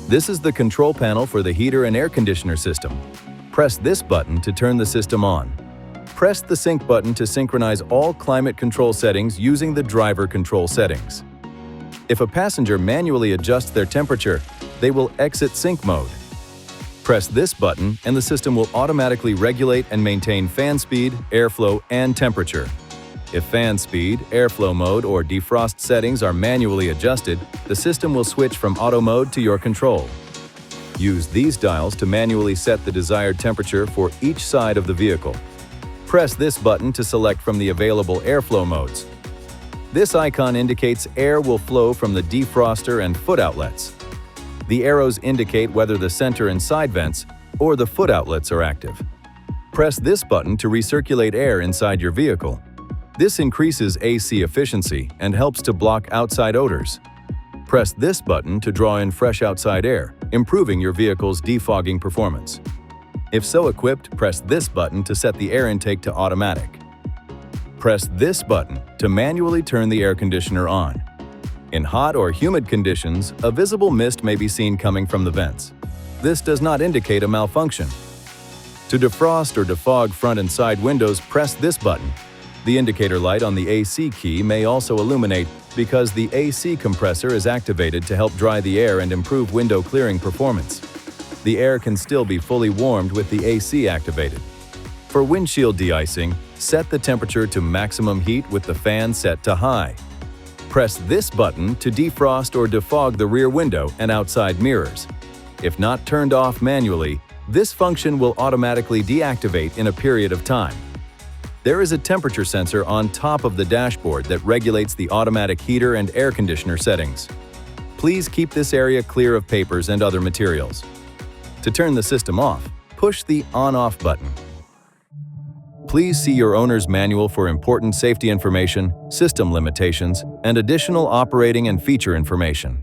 This is the control panel for the heater and air conditioner system. Press this button to turn the system on. Press the sync button to synchronize all climate control settings using the driver control settings. If a passenger manually adjusts their temperature, they will exit sync mode. Press this button and the system will automatically regulate and maintain fan speed, airflow, and temperature. If fan speed, airflow mode, or defrost settings are manually adjusted, the system will switch from auto mode to your control. Use these dials to manually set the desired temperature for each side of the vehicle. Press this button to select from the available airflow modes. This icon indicates air will flow from the defroster and foot outlets. The arrows indicate whether the center and side vents or the foot outlets are active. Press this button to recirculate air inside your vehicle. This increases AC efficiency and helps to block outside odors. Press this button to draw in fresh outside air, improving your vehicle's defogging performance. If so equipped, press this button to set the air intake to automatic. Press this button to manually turn the air conditioner on. In hot or humid conditions, a visible mist may be seen coming from the vents. This does not indicate a malfunction. To defrost or defog front and side windows, press this button. The indicator light on the AC key may also illuminate because the AC compressor is activated to help dry the air and improve window clearing performance. The air can still be fully warmed with the AC activated. For windshield de-icing, set the temperature to maximum heat with the fan set to high. Press this button to defrost or defog the rear window and outside mirrors. If not turned off manually, this function will automatically deactivate in a period of time. There is a temperature sensor on top of the dashboard that regulates the automatic heater and air conditioner settings. Please keep this area clear of papers and other materials. To turn the system off, push the On/Off button. Please see your owner's manual for important safety information, system limitations, and additional operating and feature information.